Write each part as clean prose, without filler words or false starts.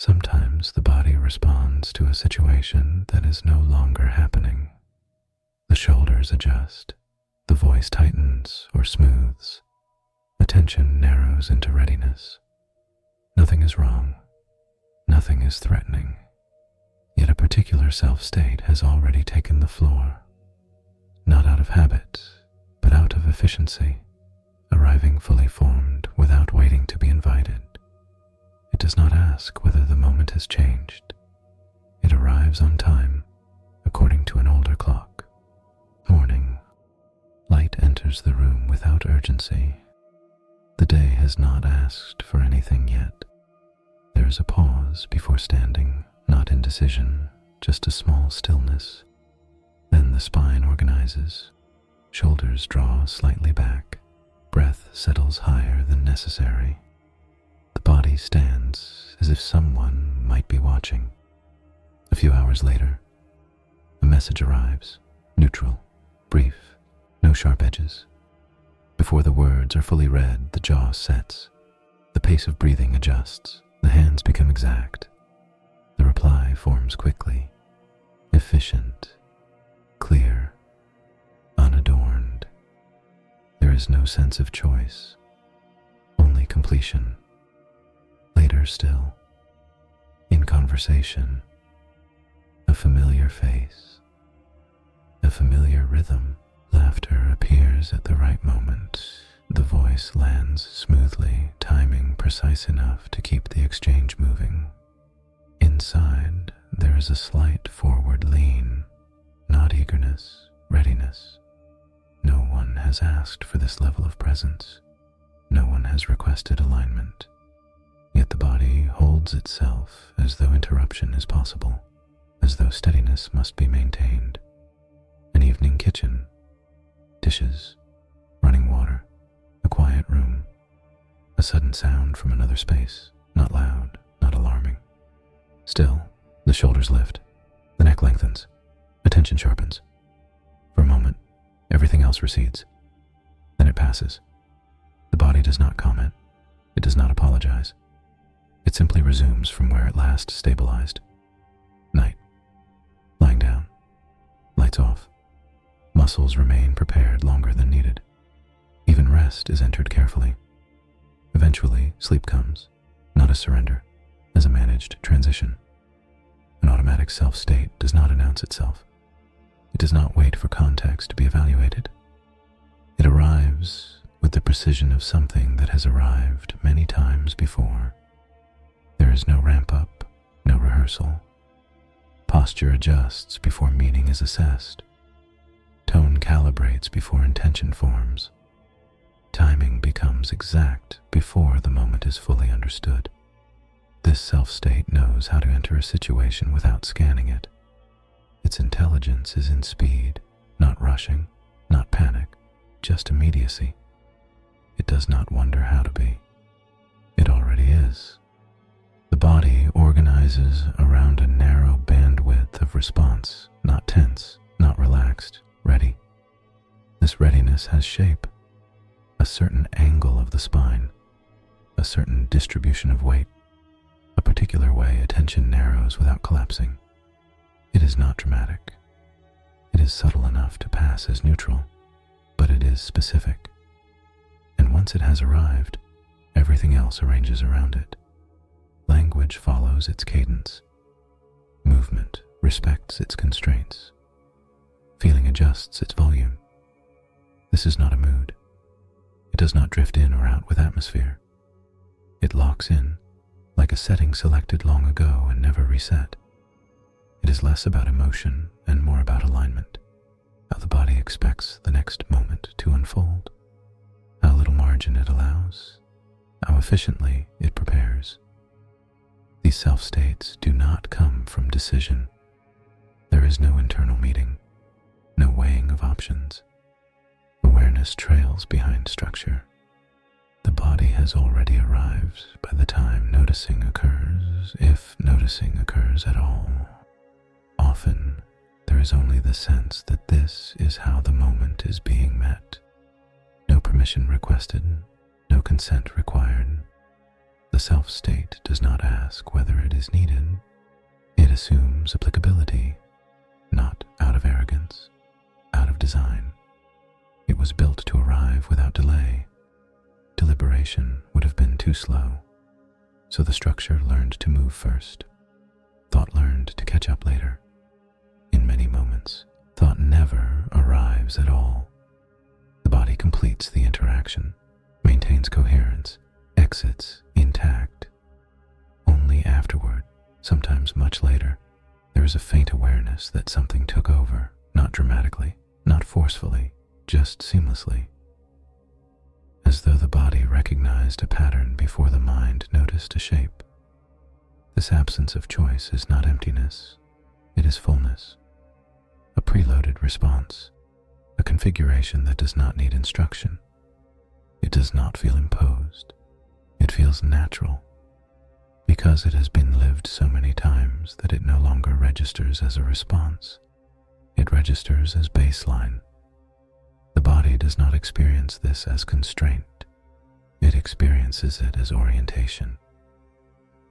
Sometimes the body responds to a situation that is no longer happening. The shoulders adjust, the voice tightens or smooths, attention narrows into readiness. Nothing is wrong, nothing is threatening, yet a particular self-state has already taken the floor, not out of habit, but out of efficiency, arriving fully formed without waiting to be invited. It does not ask whether the moment has changed. It arrives on time, according to an older clock. Morning. Light enters the room without urgency. The day has not asked for anything yet. There is a pause before standing, not indecision, just a small stillness. Then the spine organizes. Shoulders draw slightly back. Breath settles higher than necessary. The body stands as if someone might be watching. A few hours later, a message arrives, neutral, brief, no sharp edges. Before the words are fully read, the jaw sets. The pace of breathing adjusts. The hands become exact. The reply forms quickly, efficient, clear, unadorned. There is no sense of choice, only completion. Later still, in conversation, a familiar face, a familiar rhythm. Laughter appears at the right moment. The voice lands smoothly, timing precise enough to keep the exchange moving. Inside, there is a slight forward lean, not eagerness, readiness. No one has asked for this level of presence. No one has requested alignment. Yet the body holds itself as though interruption is possible, as though steadiness must be maintained. An evening kitchen, dishes, running water, a quiet room, a sudden sound from another space, not loud, not alarming. Still, the shoulders lift, the neck lengthens, attention sharpens. For a moment, everything else recedes. Then it passes. The body does not comment. It does not apologize. It simply resumes from where it last stabilized. Night. Lying down. Lights off. Muscles remain prepared longer than needed. Even rest is entered carefully. Eventually, sleep comes, not a surrender, as a managed transition. An automatic self-state does not announce itself. It does not wait for context to be evaluated. It arrives with the precision of something that has arrived many times before. There is no ramp-up, no rehearsal. Posture adjusts before meaning is assessed. Tone calibrates before intention forms. Timing becomes exact before the moment is fully understood. This self-state knows how to enter a situation without scanning it. Its intelligence is in speed, not rushing, not panic, just immediacy. It does not wonder how to be. It already is. The body organizes around a narrow bandwidth of response, not tense, not relaxed, ready. This readiness has shape, a certain angle of the spine, a certain distribution of weight, a particular way attention narrows without collapsing. It is not dramatic. It is subtle enough to pass as neutral, but it is specific. And once it has arrived, everything else arranges around it. Language follows its cadence. Movement respects its constraints. Feeling adjusts its volume. This is not a mood. It does not drift in or out with atmosphere. It locks in, like a setting selected long ago and never reset. It is less about emotion and more about alignment, how the body expects the next moment to unfold, how little margin it allows, how efficiently it prepares. These self-states do not come from decision. There is no internal meeting, no weighing of options. Awareness trails behind structure. The body has already arrived by the time noticing occurs, if noticing occurs at all. Often, there is only the sense that this is how the moment is being met. No permission requested, no consent required. The self-state does not ask whether it is needed. It assumes applicability, not out of arrogance, out of design. It was built to arrive without delay. Deliberation would have been too slow, so the structure learned to move first. Thought learned to catch up later. In many moments, thought never arrives at all. The body completes the interaction, maintains coherence, exits intact. Only afterward, sometimes much later, there is a faint awareness that something took over, not dramatically, not forcefully, just seamlessly. As though the body recognized a pattern before the mind noticed a shape. This absence of choice is not emptiness, it is fullness. A preloaded response, a configuration that does not need instruction. It does not feel imposed. It feels natural, because it has been lived so many times that it no longer registers as a response. It registers as baseline. The body does not experience this as constraint. It experiences it as orientation.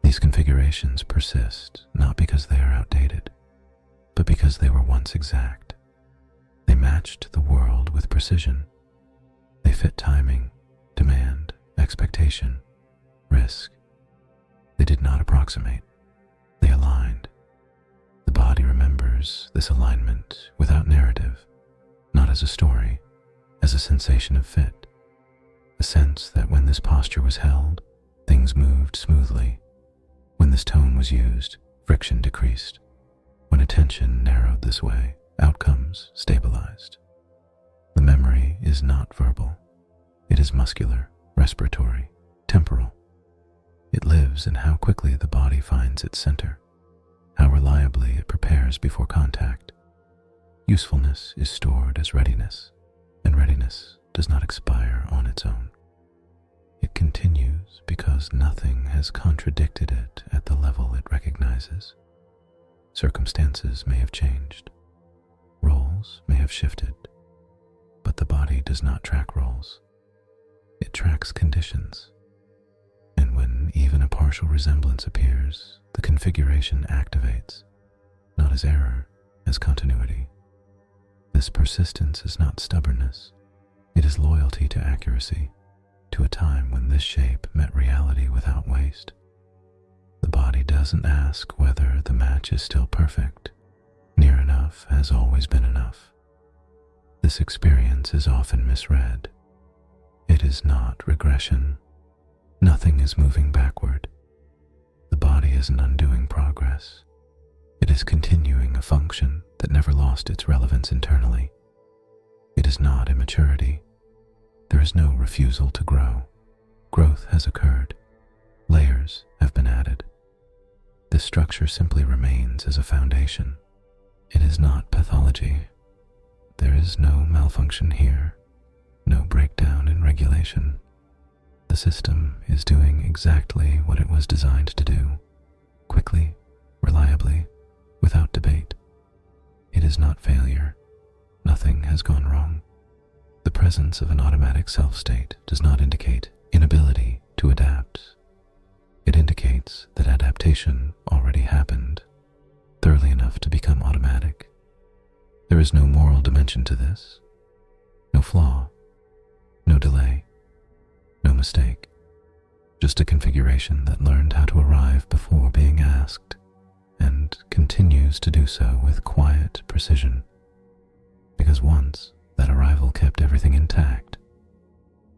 These configurations persist not because they are outdated, but because they were once exact. They matched the world with precision. They fit timing, demand, expectation, risk. They did not approximate. They aligned. The body remembers this alignment without narrative, not as a story, as a sensation of fit. A sense that when this posture was held, things moved smoothly. When this tone was used, friction decreased. When attention narrowed this way, outcomes stabilized. The memory is not verbal. It is muscular, respiratory, temporal. It lives in how quickly the body finds its center, how reliably it prepares before contact. Usefulness is stored as readiness, and readiness does not expire on its own. It continues because nothing has contradicted it at the level it recognizes. Circumstances may have changed. Roles may have shifted. But the body does not track roles. It tracks conditions. And when even a partial resemblance appears, the configuration activates, not as error, as continuity. This persistence is not stubbornness. It is loyalty to accuracy, to a time when this shape met reality without waste. The body doesn't ask whether the match is still perfect. Near enough has always been enough. This experience is often misread. It is not regression. Nothing is moving backward. The body isn't undoing progress. It is continuing a function that never lost its relevance internally. It is not immaturity. There is no refusal to grow. Growth has occurred. Layers have been added. This structure simply remains as a foundation. It is not pathology. There is no malfunction here, no breakdown in regulation. The system is doing exactly what it was designed to do, quickly, reliably, without debate. It is not failure. Nothing has gone wrong. The presence of an automatic self-state does not indicate inability to adapt. It indicates that adaptation already happened, thoroughly enough to become automatic. There is no moral dimension to this, no flaw, no delay, no mistake, just a configuration that learned how to arrive before being asked, and continues to do so with quiet precision, because once that arrival kept everything intact.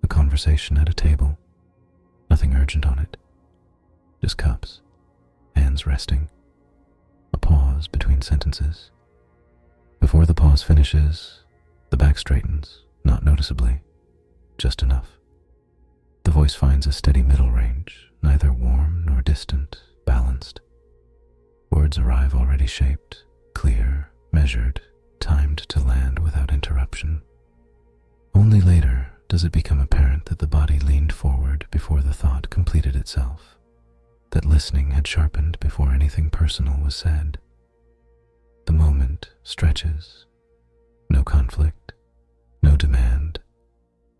A conversation at a table, nothing urgent on it, just cups, hands resting, a pause between sentences. Before the pause finishes, the back straightens, not noticeably, just enough. The voice finds a steady middle range, neither warm nor distant, balanced. Words arrive already shaped, clear, measured, timed to land without interruption. Only later does it become apparent that the body leaned forward before the thought completed itself, that listening had sharpened before anything personal was said. The moment stretches. No conflict, no demand.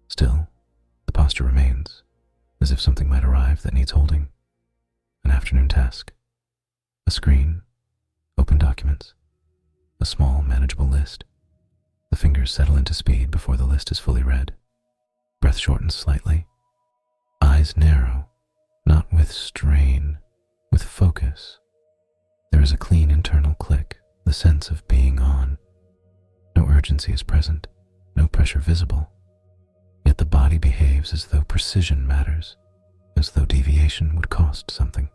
Still, the posture remains, as if something might arrive that needs holding. An afternoon task. A screen. Open documents. A small, manageable list. The fingers settle into speed before the list is fully read. Breath shortens slightly. Eyes narrow, not with strain, with focus. There is a clean internal click, the sense of being on. No urgency is present, no pressure visible. Yet the body behaves as though precision matters, as though deviation would cost something.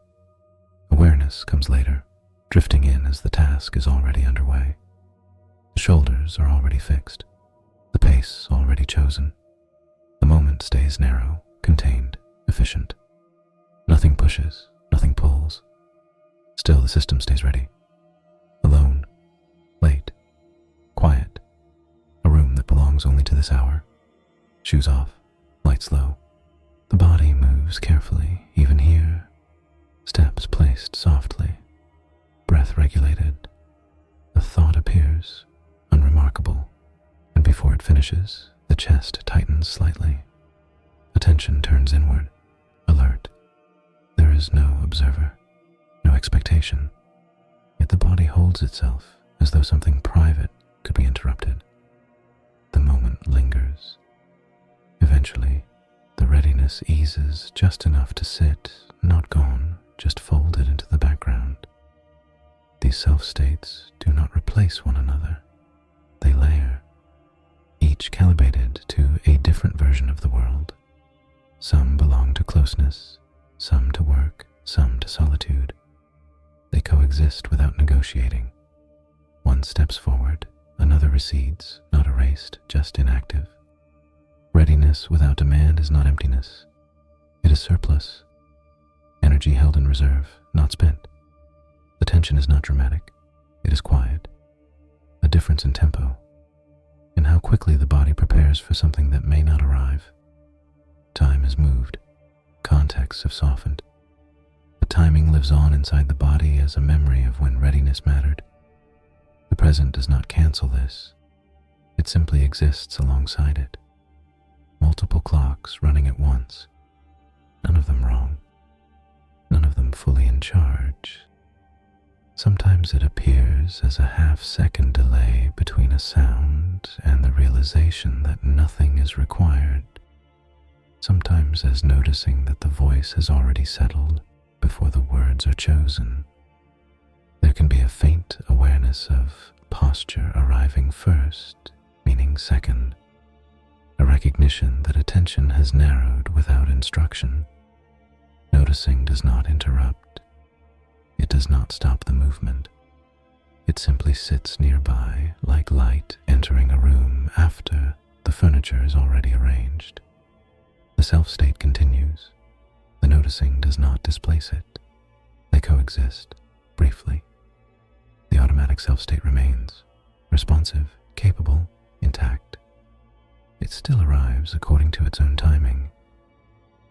Awareness comes later, drifting in as the task is already underway. The shoulders are already fixed, the pace already chosen. The moment stays narrow, contained, efficient. Nothing pushes, nothing pulls. Still the system stays ready. Alone, late, quiet. A room that belongs only to this hour. Shoes off, lights low. The body moves carefully, even here. Steps placed softly, breath regulated. A thought appears, unremarkable, and before it finishes, the chest tightens slightly. Attention turns inward, alert. There is no observer, no expectation, yet the body holds itself as though something private could be interrupted. The moment lingers. Eventually, the readiness eases just enough to sit, not gone, just folded into the background. These self-states do not replace one another. They layer, each calibrated to a different version of the world. Some belong to closeness, some to work, some to solitude. They coexist without negotiating. One steps forward, another recedes, not erased, just inactive. Readiness without demand is not emptiness. It is surplus. Energy held in reserve, not spent. The tension is not dramatic. It is quiet. A difference in tempo, in how quickly the body prepares for something that may not arrive. Time has moved. Contexts have softened. The timing lives on inside the body as a memory of when readiness mattered. The present does not cancel this. It simply exists alongside it. Multiple clocks running at once. None of them wrong. None of them fully in charge. Sometimes it appears as a half-second delay between a sound and the realization that nothing is required. Sometimes as noticing that the voice has already settled before the words are chosen. There can be a faint awareness of posture arriving first, meaning second. A recognition that attention has narrowed without instruction. Noticing does not interrupt. It does not stop the movement. It simply sits nearby like light entering a room after the furniture is already arranged. The self-state continues. The noticing does not displace it. They coexist, briefly. The automatic self-state remains, responsive, capable, intact. It still arrives according to its own timing.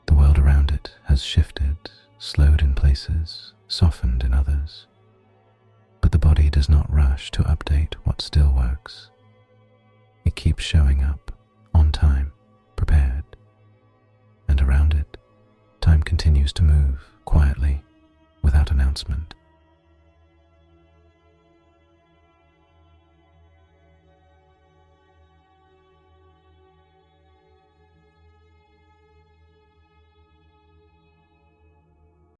The world around it has shifted, slowed in places, softened in others. But the body does not rush to update what still works. It keeps showing up, on time, prepared. And around it, time continues to move quietly, without announcement.